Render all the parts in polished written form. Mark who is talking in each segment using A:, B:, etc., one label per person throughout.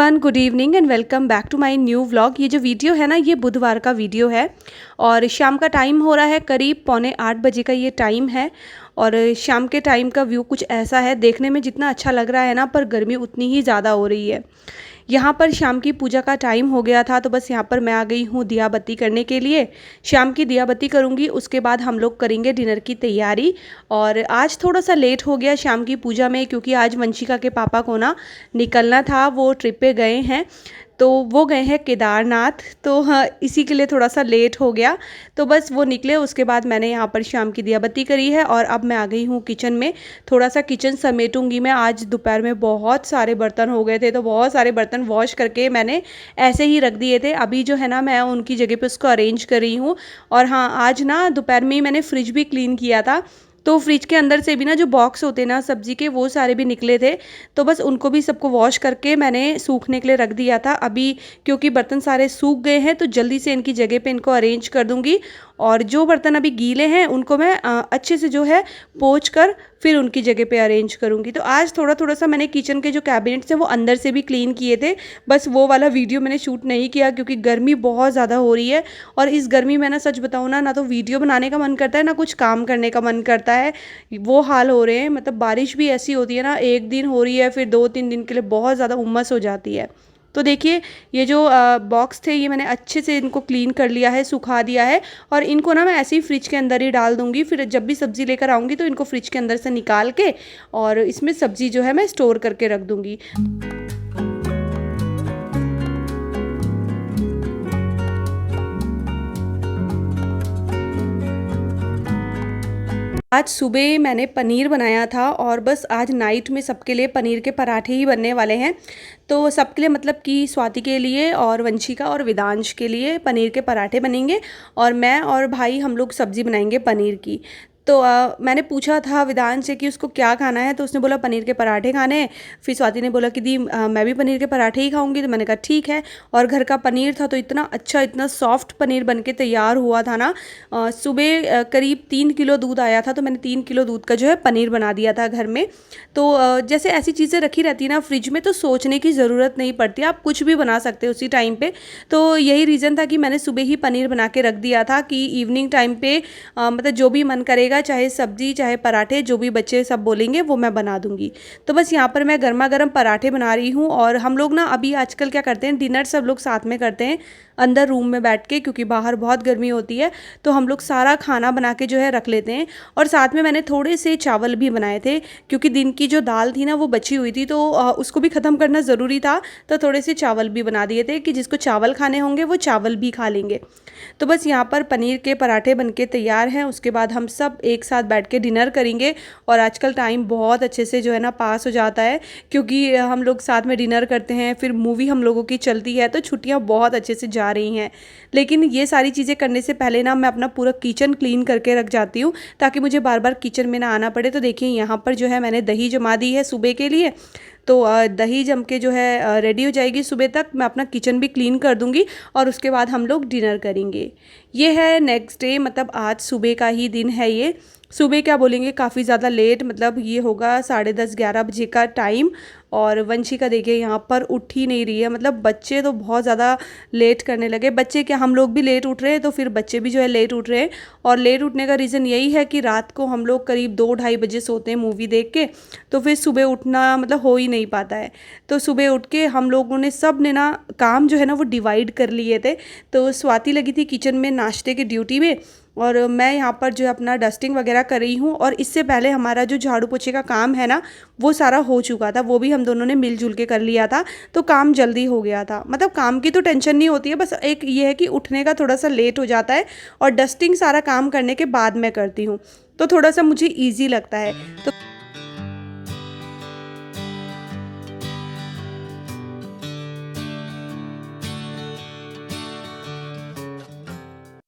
A: Everyone, good evening and welcome back to my new vlog. ये जो video है ना, ये बुधवार का वीडियो है और शाम का टाइम हो रहा है, करीब 7:45 का ये टाइम है। और शाम के टाइम का व्यू कुछ ऐसा है, देखने में जितना अच्छा लग रहा है ना, पर गर्मी उतनी ही ज़्यादा हो रही है। यहाँ पर शाम की पूजा का टाइम हो गया था, तो बस यहाँ पर मैं आ गई हूँ दिया बत्ती करने के लिए। शाम की दिया बत्ती करूँगी, उसके बाद हम लोग करेंगे डिनर की तैयारी। और आज थोड़ा सा लेट हो गया शाम की पूजा में, क्योंकि आज वंशिका के पापा को ना निकलना था, वो ट्रिप पे गए हैं। तो वो गए हैं केदारनाथ, तो हाँ, इसी के लिए थोड़ा सा लेट हो गया। तो बस वो निकले, उसके बाद मैंने यहाँ पर शाम की दिया बत्ती करी है और अब मैं आ गई हूँ किचन में। थोड़ा सा किचन समेटूंगी मैं। आज दोपहर में बहुत सारे बर्तन हो गए थे, तो बहुत सारे बर्तन वॉश करके मैंने ऐसे ही रख दिए थे। अभी जो है ना, मैं उनकी जगह पे उसको अरेंज कर रही हूँ। और हाँ, आज ना दोपहर में ही मैंने फ्रिज भी क्लीन किया था, तो फ्रिज के अंदर से भी ना जो बॉक्स होते हैं ना सब्जी के, वो सारे भी निकले थे। तो बस उनको भी सबको वॉश करके मैंने सूखने के लिए रख दिया था। अभी क्योंकि बर्तन सारे सूख गए हैं, तो जल्दी से इनकी जगह पे इनको अरेंज कर दूंगी। और जो बर्तन अभी गीले हैं उनको मैं अच्छे से जो है पोंछ कर फिर उनकी जगह पे अरेंज करूँगी। तो आज थोड़ा थोड़ा सा मैंने किचन के जो कैबिनेट्स हैं वो अंदर से भी क्लीन किए थे। बस वो वाला वीडियो मैंने शूट नहीं किया, क्योंकि गर्मी बहुत ज़्यादा हो रही है। और इस गर्मी में ना, सच बताऊँ ना तो वीडियो बनाने का मन करता है, ना कुछ काम करने का मन करता है। वो हाल हो रहे हैं। मतलब बारिश भी ऐसी होती है ना, एक दिन हो रही है, फिर 2-3 दिन के लिए बहुत ज़्यादा उमस हो जाती है। तो देखिए, ये जो बॉक्स थे, ये मैंने अच्छे से इनको क्लीन कर लिया है, सुखा दिया है। और इनको ना मैं ऐसे ही फ्रिज के अंदर ही डाल दूंगी। फिर जब भी सब्ज़ी लेकर आऊँगी तो इनको फ्रिज के अंदर से निकाल के और इसमें सब्ज़ी जो है मैं स्टोर करके रख दूंगी। आज सुबह मैंने पनीर बनाया था और बस आज नाइट में सबके लिए पनीर के पराठे ही बनने वाले हैं। तो सबके लिए, मतलब कि स्वाति के लिए और वंशिका और वेदांश के लिए पनीर के पराठे बनेंगे। और मैं और भाई हम लोग सब्ज़ी बनाएंगे पनीर की। तो मैंने पूछा था वेदांश से कि उसको क्या खाना है, तो उसने बोला पनीर के पराठे खाने हैं। फिर स्वाति ने बोला कि दी मैं भी पनीर के पराठे ही खाऊंगी, तो मैंने कहा ठीक है। और घर का पनीर था, तो इतना अच्छा, इतना सॉफ्ट पनीर बन के तैयार हुआ था ना। सुबह करीब 3 किलो दूध आया था, तो मैंने 3 किलो दूध का जो है पनीर बना दिया था घर में। तो जैसे ऐसी चीज़ें रखी रहती है ना फ्रिज में, तो सोचने की ज़रूरत नहीं पड़ती, आप कुछ भी बना सकते हो उसी टाइम पे। तो यही रीज़न था कि मैंने सुबह ही पनीर बना के रख दिया था कि इवनिंग टाइम पे मतलब जो भी मन करेगा, चाहे सब्जी चाहे पराठे, जो भी बच्चे सब बोलेंगे वो मैं बना दूंगी। तो बस यहाँ पर मैं गर्मा गर्म पराठे बना रही हूँ। और हम लोग ना अभी आजकल क्या करते हैं, डिनर सब लोग साथ में करते हैं अंदर रूम में बैठ के, क्योंकि बाहर बहुत गर्मी होती है। तो हम लोग सारा खाना बना के जो है रख लेते हैं। और साथ में मैंने थोड़े से चावल भी बनाए थे, क्योंकि दिन की जो दाल थी ना वो बची हुई थी, तो उसको भी ख़त्म करना ज़रूरी था। तो थोड़े से चावल भी बना दिए थे कि जिसको चावल खाने होंगे वो चावल भी खा लेंगे। तो बस यहाँ पर पनीर के पराठे बनके तैयार हैं। उसके बाद हम सब एक साथ बैठ के डिनर करेंगे। और आजकल टाइम बहुत अच्छे से जो है ना पास हो जाता है, क्योंकि हम लोग साथ में डिनर करते हैं, फिर मूवी हम लोगों की चलती है, तो छुट्टियाँ बहुत अच्छे से जा रही हैं। लेकिन ये सारी चीज़ें करने से पहले ना मैं अपना पूरा किचन क्लीन करके रख जाती हूँ, ताकि मुझे बार बार किचन में ना आना पड़े। तो देखिए, यहाँ पर जो है मैंने दही जमा दी है सुबह के लिए। तो दही जम के जो है रेडी हो जाएगी, सुबह तक मैं अपना किचन भी क्लीन कर दूंगी। और उसके बाद हम लोग डिनर करेंगे। ये है नेक्स्ट डे, मतलब आज सुबह का ही दिन है ये। सुबह क्या बोलेंगे, काफ़ी ज़्यादा लेट, मतलब ये होगा 10:30-11 बजे का टाइम। और वंशिका देखिए यहाँ पर उठ ही नहीं रही है। मतलब बच्चे तो बहुत ज़्यादा लेट करने लगे। बच्चे क्या, हम लोग भी लेट उठ रहे हैं, तो फिर बच्चे भी जो है लेट उठ रहे हैं। और लेट उठने का रीज़न यही है कि रात को हम लोग करीब 2-2:30 बजे सोते हैं मूवी देख के, तो फिर सुबह उठना मतलब हो ही नहीं पाता है। तो सुबह उठ के हम लोगों ने सब ने ना काम जो है ना वो डिवाइड कर लिए थे। तो स्वाति लगी थी किचन में नाश्ते की ड्यूटी में, और मैं यहाँ पर जो है अपना डस्टिंग वगैरह कर रही हूँ। और इससे पहले हमारा जो झाड़ू पोछे का काम है ना, वो सारा हो चुका था, वो भी हम दोनों ने मिलजुल के कर लिया था। तो काम जल्दी हो गया था। मतलब काम की तो टेंशन नहीं होती है, बस एक ये है कि उठने का थोड़ा सा लेट हो जाता है। और डस्टिंग सारा काम करने के बाद मैं करती हूँ, तो थोड़ा सा मुझे ईजी लगता है। तो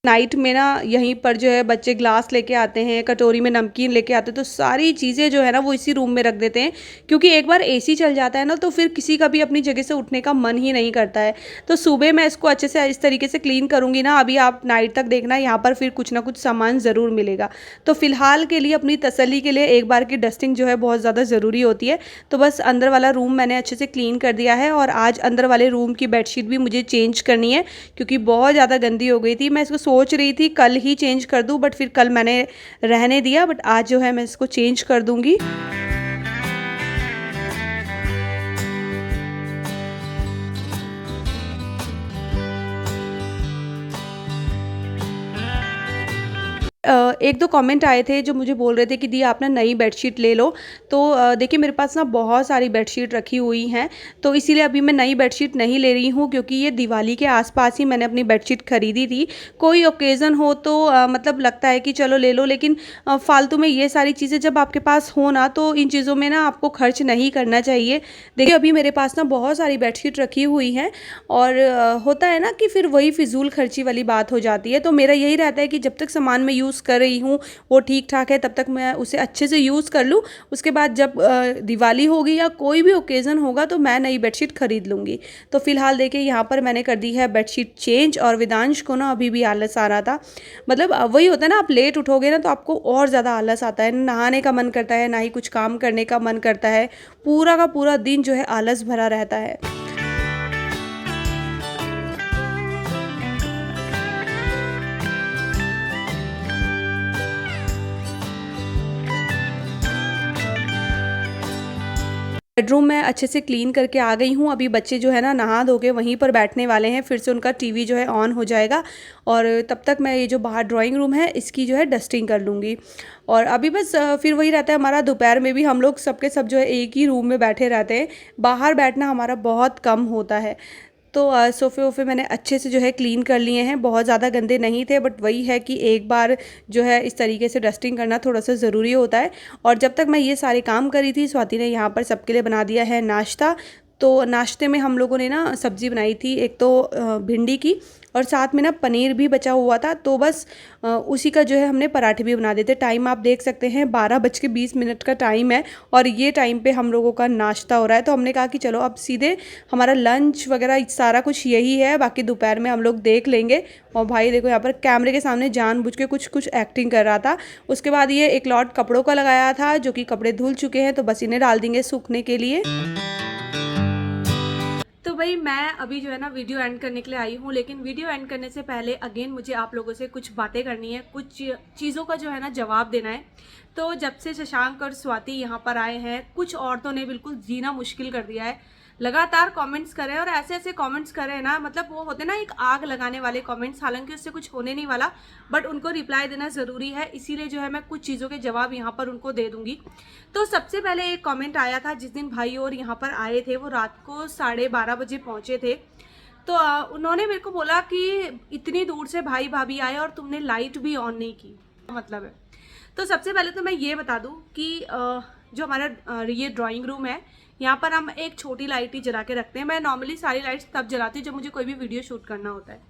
A: नाइट में ना यहीं पर जो है बच्चे ग्लास लेके आते हैं, कटोरी में नमकीन लेके आते हैं, तो सारी चीज़ें जो है ना वो इसी रूम में रख देते हैं, क्योंकि एक बार एसी चल जाता है ना तो फिर किसी का भी अपनी जगह से उठने का मन ही नहीं करता है। तो सुबह मैं इसको अच्छे से इस तरीके से क्लीन करूँगी ना, अभी आप नाइट तक देखना यहाँ पर फिर कुछ ना कुछ सामान ज़रूर मिलेगा। तो फिलहाल के लिए अपनी तसल्ली के लिए एक बार की डस्टिंग जो है बहुत ज़्यादा ज़रूरी होती है। तो बस अंदर वाला रूम मैंने अच्छे से क्लीन कर दिया है, और आज अंदर वाले रूम की बेडशीट भी मुझे चेंज करनी है, क्योंकि बहुत ज़्यादा गंदी हो गई थी। मैं इसको सोच रही थी कल ही चेंज कर दूं, बट फिर कल मैंने रहने दिया, बट आज जो है मैं इसको चेंज कर दूंगी। एक दो कमेंट आए थे जो मुझे बोल रहे थे कि दी आप ना नई बेडशीट ले लो। तो देखिए मेरे पास ना बहुत सारी बेडशीट रखी हुई हैं, तो इसीलिए अभी मैं नई बेडशीट नहीं ले रही हूँ, क्योंकि ये दिवाली के आसपास ही मैंने अपनी बेडशीट खरीदी थी। कोई ओकेज़न हो तो मतलब लगता है कि चलो ले लो, लेकिन फालतू में ये सारी चीज़ें जब आपके पास हो ना, तो इन चीज़ों में ना आपको खर्च नहीं करना चाहिए। देखिए अभी मेरे पास ना बहुत सारी बेडशीट रखी हुई हैं, और होता है ना कि फिर वही फिजूल खर्ची वाली बात हो जाती है। तो मेरा यही रहता है कि जब तक सामान मैं यूज़ कर रही हूँ वो ठीक ठाक है, तब तक मैं उसे अच्छे से यूज़ कर लूँ। उसके बाद जब दिवाली होगी या कोई भी ओकेज़न होगा तो मैं नई बेडशीट खरीद लूँगी। तो फिलहाल देखिए यहाँ पर मैंने कर दी है बेडशीट चेंज, और वेदांश को ना अभी भी आलस आ रहा था। मतलब वही होता है ना, आप लेट उठोगे ना तो आपको और ज़्यादा आलस आता है, नहाने का मन करता है, ना ही कुछ काम करने का मन करता है, पूरा का पूरा दिन जो है आलस भरा रहता है। बेडरूम मैं अच्छे से क्लीन करके आ गई हूँ। अभी बच्चे जो है ना नहा धो के वहीं पर बैठने वाले हैं, फिर से उनका टीवी जो है ऑन हो जाएगा, और तब तक मैं ये जो बाहर ड्राइंग रूम है इसकी जो है डस्टिंग कर लूँगी। और अभी बस फिर वही रहता है हमारा, दोपहर में भी हम लोग सबके सब जो है एक ही रूम में बैठे रहते हैं, बाहर बैठना हमारा बहुत कम होता है। तो सोफ़े वोफ़े मैंने अच्छे से जो है क्लीन कर लिए हैं, बहुत ज़्यादा गंदे नहीं थे, बट वही है कि एक बार जो है इस तरीके से डस्टिंग करना थोड़ा-सा ज़रूरी होता है। और जब तक मैं ये सारे काम कर रही थी, स्वाति ने यहाँ पर सबके लिए बना दिया है नाश्ता। तो नाश्ते में हम लोगों ने ना सब्ज़ी बनाई थी, एक तो भिंडी की, और साथ में ना पनीर भी बचा हुआ था, तो बस उसी का जो है हमने पराठे भी बना देते। टाइम आप देख सकते हैं 12:20 का टाइम है, और ये टाइम पे हम लोगों का नाश्ता हो रहा है। तो हमने कहा कि चलो अब सीधे हमारा लंच वगैरह सारा कुछ यही है, बाकी दोपहर में हम लोग देख लेंगे। और भाई देखो यहाँ पर कैमरे के सामने जानबूझ के कुछ कुछ एक्टिंग कर रहा था। उसके बाद ये एक लॉट कपड़ों का लगाया था, जो कि कपड़े धुल चुके हैं, तो बस इन्हें डाल देंगे सूखने के लिए। तो भाई मैं अभी जो है ना वीडियो एंड करने के लिए आई हूँ, लेकिन वीडियो एंड करने से पहले अगेन मुझे आप लोगों से कुछ बातें करनी है, कुछ चीज़ों का जो है ना जवाब देना है। तो जब से शशांक और स्वाति यहाँ पर आए हैं, कुछ औरतों ने बिल्कुल जीना मुश्किल कर दिया है। लगातार कमेंट्स करें, और ऐसे ऐसे कमेंट्स करें ना, मतलब वो होते ना एक आग लगाने वाले कमेंट्स, हालांकि उससे कुछ होने नहीं वाला, बट उनको रिप्लाई देना ज़रूरी है, इसीलिए जो है मैं कुछ चीज़ों के जवाब यहाँ पर उनको दे दूँगी। तो सबसे पहले एक कमेंट आया था, जिस दिन भाई और यहाँ पर आए थे वो रात को 12:30 बजे पहुँचे थे। तो उन्होंने मेरे को बोला कि इतनी दूर से भाई भाभी आए और तुमने लाइट भी ऑन नहीं की, मतलब है। तो सबसे पहले तो मैं ये बता दूं कि जो हमारा ये ड्राइंग रूम है, यहाँ पर हम एक छोटी लाइट ही जला के रखते हैं। मैं नॉर्मली सारी लाइट्स तब जलाती हूँ जब मुझे कोई भी वीडियो शूट करना होता है।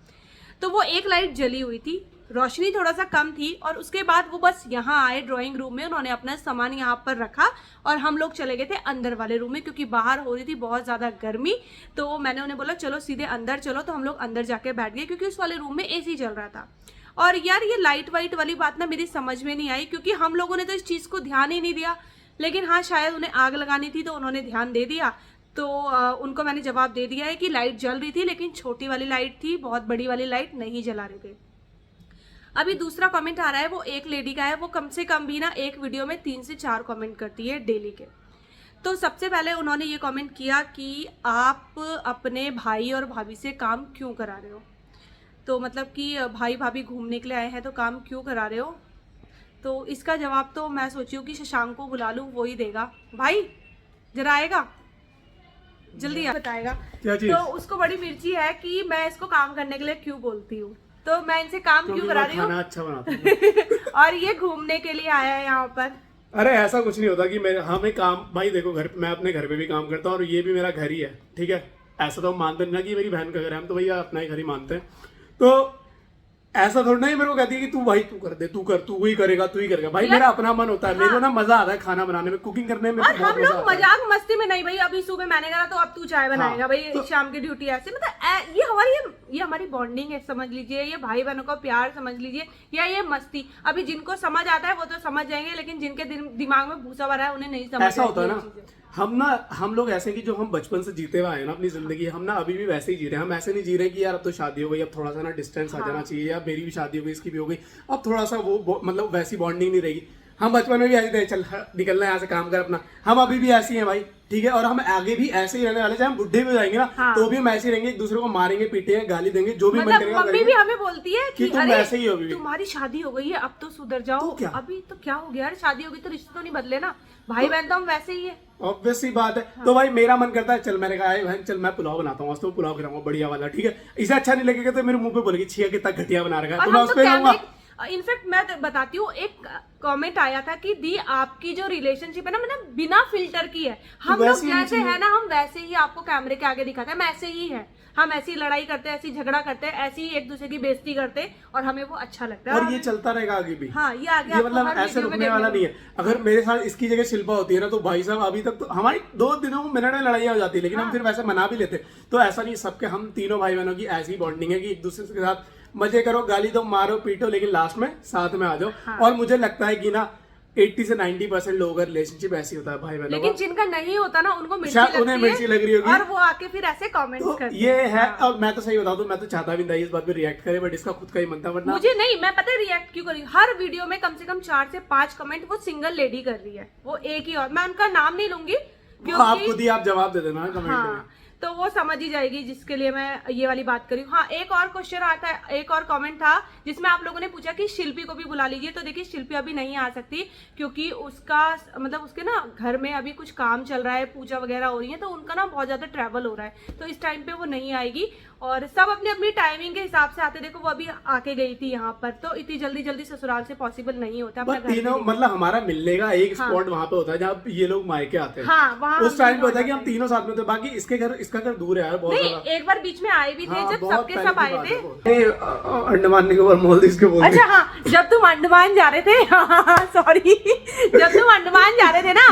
A: तो वो एक लाइट जली हुई थी, रोशनी थोड़ा सा कम थी, और उसके बाद वो बस यहाँ आए ड्राइंग रूम में, उन्होंने अपना सामान यहाँ पर रखा, और हम लोग चले गए थे अंदर वाले रूम में, क्योंकि बाहर हो रही थी बहुत ज़्यादा गर्मी। तो मैंने उन्हें बोला चलो सीधे अंदर चलो, तो हम लोग अंदर जाके बैठ गए, क्योंकि उस वाले रूम में AC चल रहा था। और यार ये लाइट वाइट वाली बात ना मेरी समझ में नहीं आई, क्योंकि हम लोगों ने तो इस चीज़ को ध्यान ही नहीं दिया। लेकिन हाँ, शायद उन्हें आग लगानी थी तो उन्होंने ध्यान दे दिया। तो उनको मैंने जवाब दे दिया है कि लाइट जल रही थी, लेकिन छोटी वाली लाइट थी, बहुत बड़ी वाली लाइट नहीं जला रहे थे। अभी दूसरा कमेंट आ रहा है, वो एक लेडी का है, वो कम से कम भी ना एक वीडियो में 3 से 4 कमेंट करती है डेली के। तो सबसे पहले उन्होंने ये कमेंट किया कि आप अपने भाई और भाभी से काम क्यों करा रहे हो। तो मतलब कि भाई भाभी घूमने के लिए आए हैं तो काम क्यों करा रहे हो। तो इसका जवाब तो मैं सोची हूँ कि शशांक को बुला लूँ, वो ही देगा। भाई जरा आएगा, जल्दी बताएगा। तो उसको बड़ी मिर्ची है कि मैं इसको काम करने के लिए क्यों बोलती हूँ, तो मैं इनसे काम क्यों करा रही हूँ।
B: अच्छा बनाता
A: और ये घूमने के लिए आया है यहाँ पर।
B: अरे ऐसा कुछ नहीं होता कि मैं हमें काम, भाई देखो घर, मैं अपने घर पे भी काम करता हूँ और ये भी मेरा घर ही है, ठीक है। ऐसा तो हम मानते नहीं ना कि मेरी बहन का घर है, हम तो भैया अपना ही घर ही मानते हैं। तो ऐसा थोड़ा नहीं मेरे को कहती है कि तू भाई तू कर दे, तू कर, तू ही करेगा, तू ही करेगा। भाई मेरा अपना मन होता है, मेरे को ना मजा आता है खाना बनाने में, कुकिंग करने में।
A: और हम लोग मजाक मस्ती में नहीं भाई, अभी सुबह मैंने करा तो अब तू चाय बनाएगा भाई, शाम की ड्यूटी ऐसे, मतलब ये हमारी बॉन्डिंग है, समझ लीजिए, ये भाई बहनों का प्यार समझ लीजिए, या ये मस्ती। अभी जिनको समझ आता है वो तो समझ जाएंगे, लेकिन जिनके दिमाग में भूसा भरा है उन्हें नहीं समझ।
B: ऐसा होता है ना, हम लोग ऐसे कि जो हम बचपन से जीते हुए आए ना अपनी जिंदगी, हम ना अभी भी वैसे ही जी रहे हैं। हम ऐसे नहीं जी रहे कि यार अब तो शादी हो गई, अब थोड़ा सा ना डिस्टेंस आ जाना चाहिए, या मेरी भी शादी हो गई, इसकी भी हो गई, अब थोड़ा सा वो मतलब वैसी बॉन्डिंग नहीं रहेगी। हम बचपन में भी ऐसे थे, चल निकलना है यहाँ से, काम कर अपना। हम अभी भी ऐसी हैं भाई, ठीक है, और हम आगे भी ऐसे ही रहने वाले। चाहे हम बुढ़े भी हो जाएंगे ना तो भी हम ऐसे ही रहेंगे, एक दूसरे को मारेंगे, पीटेंगे, गाली देंगे, जो भी मन करेगा।
A: मम्मी भी हमें बोलती है कि
B: तुम वैसे ही हो,
A: तुम्हारी शादी हो गई है, अब तो सुधर जाओ। तो अभी तो क्या हो गया यार, शादी हो गई तो रिश्ते तो नहीं बदले ना, भाई बहन तो हम वैसे ही है,
B: ऑब्वियस सी बात है। तो भाई मेरा मन करता है, चल मैंने कहा बहन चल मैं पुलाव बनाता हूँ, तो पुलाव खिलाऊंगा बढ़िया वाला, ठीक है। इसे अच्छा नहीं लगेगा तो मेरे मुंह पे बोलेगी छिया कितना घटिया बना रखा है, तो मैं उस पे लूंगा।
A: इनफैक्ट मैं बताती हूँ, एक कमेंट आया था कि दी आपकी जो रिलेशनशिप है ना, मतलब बिना फिल्टर की है। हम लोग जैसे है ना, हम वैसे ही आपको कैमरे के आगे दिखाते हैं, हम ऐसे ही है, हम ऐसी लड़ाई करते हैं, ऐसी झगड़ा करते हैं, ऐसी एक दूसरे की बेइज्जती करते हैं, और हमें वो अच्छा लगता है,
B: और ये चलता रहेगा आगे भी।
A: हाँ, ये आगे
B: मतलब ऐसे रुकने वाला नहीं है। अगर मेरे साथ इसकी जगह शिल्पा होती है ना, तो भाई साहब अभी तक तो हमारी 2 दिनों में मिनट में लड़ाइयाँ हो जाती है, लेकिन हम फिर वैसे मना भी लेते। तो ऐसा नहीं, सबके हम तीनों भाई बहनों की ऐसी बॉन्डिंग है कि एक दूसरे के साथ मजे करो, गाली दो, मारो, पीटो, लेकिन लास्ट में साथ में आ जाओ। और मुझे लगता है कि ना 80 से 90% लोगों का रिलेशनशिप ऐसी होता है भाई बहनों,
A: लेकिन जिनका नहीं होता ना उनको
B: उन्हें मिर्ची लग रही होगी,
A: और वो आके फिर ऐसे कमेंट्स करते हैं।
B: ये है। और मैं तो सही बता दूं, मैं तो चाहता भी नहीं इस बात पे रिएक्ट करे, बट इसका खुद का ही मन था। वरना
A: मुझे नहीं, मैं पता है रिएक्ट क्यों करी, हर वीडियो में कम से कम 4 से 5 कमेंट वो सिंगल लेडी कर रही है, वो एक ही, और मैं उनका नाम नहीं लूंगी क्योंकि
B: आप खुद ही आप जवाब दे देना कमेंट में,
A: तो वो समझ ही जाएगी जिसके लिए मैं ये वाली बात करी। हाँ, एक और क्वेश्चन आता है, एक और कमेंट था जिसमें आप लोगों ने पूछा कि शिल्पी को भी बुला लीजिए। तो देखिए शिल्पी अभी नहीं आ सकती क्योंकि उसका मतलब उसके ना घर में अभी कुछ काम चल रहा है, पूजा वगैरह हो रही है, तो उनका ना बहुत ज्यादा ट्रैवल हो रहा है, तो इस टाइम पे वो नहीं आएगी। और सब अपनी अपनी टाइमिंग के हिसाब से आते, देखो वो अभी आके गई थी यहाँ पर, तो इतनी जल्दी जल्दी ससुराल से पॉसिबल नहीं होता।
B: तीनों मतलब हमारा मिलने का एक स्पॉट वहाँ पे होता है जहाँ ये लोग मायके आते हैं,
A: हाँ, वहाँ
B: उस टाइम पे होता है कि हम तीनों साथ में होते हैं। बाकी इसका घर दूर है यार बहुत ज्यादा।
A: एक बार बीच में आए भी थे, जब सबके सब आए थे
B: अंडमान निकोबार मालदीव के बोल।
A: अच्छा हाँ, जब तुम अंडमान जा रहे थे, सॉरी, जब तुम अंडमान जा रहे थे ना,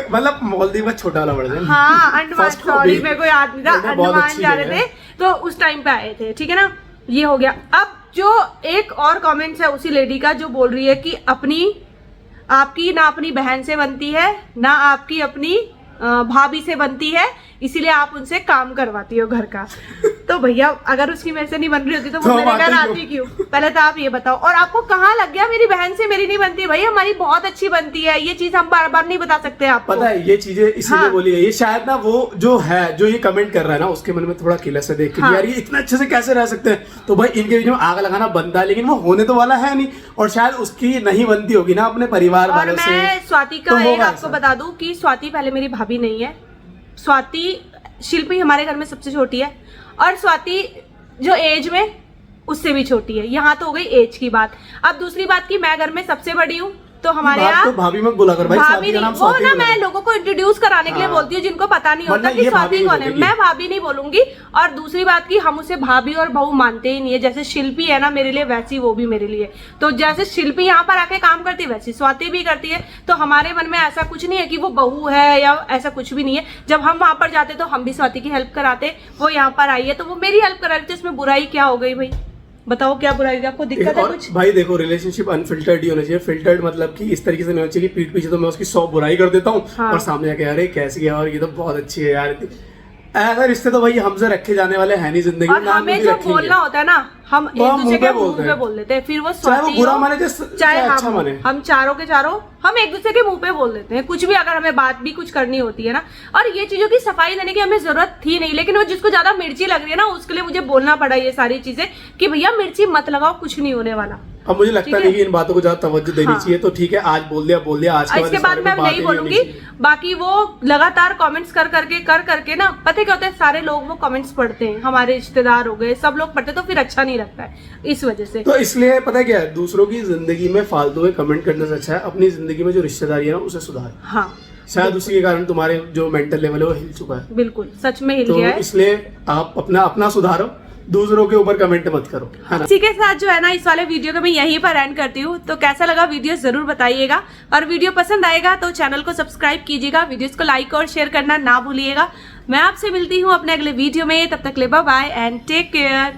B: मतलब मालदीव का छोटा वाला वर्जन,
A: हाँ अंडमान, सॉरी मेरे को याद नहीं था, अंडमान जा रहे थे तो उस टाइम पे आए थे, ठीक है ना। ये हो गया। अब जो एक और कमेंट्स है उसी लेडी का जो बोल रही है कि आपकी ना अपनी बहन से बनती है, ना आपकी अपनी भाभी से बनती है, इसीलिए आप उनसे काम करवाती हो घर का। तो भैया अगर उसकी मेरे से नहीं बन रही होती तो वो मेरे घर आती क्यों? पहले तो आप ये बताओ। और आपको कहाँ लग गया मेरी बहन से मेरी नहीं बनती? भाई हमारी बहुत अच्छी बनती है, ये चीज हम बार बार नहीं बता सकते आपको।
B: पता है ये चीजें इसीलिए बोली है, ये शायद ना वो जो है जो ये कमेंट कर रहा है ना उसके मन में थोड़ा किलस है देख के, यार ये इतना अच्छे से कैसे रह सकते हैं। तो भाई इनके बीच में आग लगाना बनता है, लेकिन वो होने तो वाला है नहीं, और शायद उसकी नहीं बनती होगी ना अपने परिवार वालों से।
A: मैं स्वाति का एक आपको बता दूं कि स्वाति पहले मेरी भाभी नहीं है। स्वाति शिल्पी हमारे घर में सबसे छोटी है, और स्वाति जो एज में उससे भी छोटी है। यहाँ तो हो गई एज की बात। अब दूसरी बात की मैं घर में सबसे बड़ी हूँ, तो हमारे यहाँ
B: तो भाभी मत बोला कर भाई,
A: भाभी नहीं, वो ना मैं लोगों को इंट्रोड्यूस कराने के लिए बोलती हूँ जिनको पता नहीं होता कि स्वाति कौन है। मैं भाभी नहीं बोलूंगी। और दूसरी बात की हम उसे भाभी और बहू मानते ही नहीं है। जैसे शिल्पी है ना मेरे लिए, वैसी वो भी मेरे लिए। तो जैसे शिल्पी यहाँ पर आके काम करती है वैसी स्वाति भी करती है। तो हमारे मन में ऐसा कुछ नहीं है कि वो बहू है या ऐसा कुछ भी नहीं है। जब हम वहां पर जाते तो हम भी स्वाति की हेल्प कराते, वो यहाँ पर आई है तो वो मेरी हेल्प करा रही थी। उसमें बुराई क्या हो गई भाई? बताओ क्या बुराई? आपको दिक्कत है कुछ?
B: भाई देखो रिलेशनशिप अनफिल्टर्ड ही होना चाहिए। फिल्टर्ड मतलब कि इस तरीके से नहीं होना चाहिए कि पीठ पीछे तो मैं उसकी 100 बुराई कर देता हूँ और सामने जाके अरे कैसी है और ये तो बहुत अच्छी है यार। ऐसा रिश्ते तो भाई हमसे रखे जाने वाले हैं नहीं जिंदगी में।
A: हमें जो बोलना होता है ना हम एक दूसरे के मुंह पे बोल देते हैं। फिर वो स्वाति
B: बुरा माने
A: चाहे अच्छा माने, हम चारों के चारों हम एक दूसरे के मुंह पे बोल देते हैं कुछ भी, अगर हमें बात भी कुछ करनी होती है ना। और ये चीजों की सफाई देने की हमें जरूरत थी नहीं, लेकिन वो जिसको ज्यादा मिर्ची लग रही है ना उसके लिए मुझे बोलना पड़ा ये सारी चीजें कि भैया मिर्ची मत लगाओ, कुछ नहीं होने वाला।
B: अब मुझे लगता नहीं कि इन बातों को ज्यादा तवज्जो देनी चाहिए। तो ठीक है आज बोल दिया आज
A: इसके बाद मैं नहीं बोलूंगी। बाकी वो लगातार कमेंट्स कर करके ना, पता क्या होता है, सारे लोग वो कमेंट्स पढ़ते हैं, हमारे रिश्तेदार हो गए सब लोग पढ़ते, तो फिर अच्छा नहीं लगता है इस वजह से।
B: तो इसलिए पता क्या है, दूसरों की जिंदगी में फालतू में कमेंट करने से अच्छा है अपनी जिंदगी में जो रिश्तेदारी है ना उसे सुधार।
A: हाँ,
B: शायद उसी के कारण तुम्हारे जो मेंटल लेवल है वो हिल चुका है।
A: बिल्कुल सच में हिल गया है।
B: इसलिए आप अपना सुधारो, दूसरों के ऊपर कमेंट मत करो, है ना।
A: इसी के साथ जो है ना इस वाले वीडियो को मैं यहीं पर एंड करती हूँ। तो कैसा लगा वीडियो जरूर बताइएगा, और वीडियो पसंद आएगा तो चैनल को सब्सक्राइब कीजिएगा, वीडियोस को लाइक और शेयर करना ना भूलिएगा। मैं आपसे मिलती हूँ अपने अगले वीडियो में, तब तक ले bye bye and take care.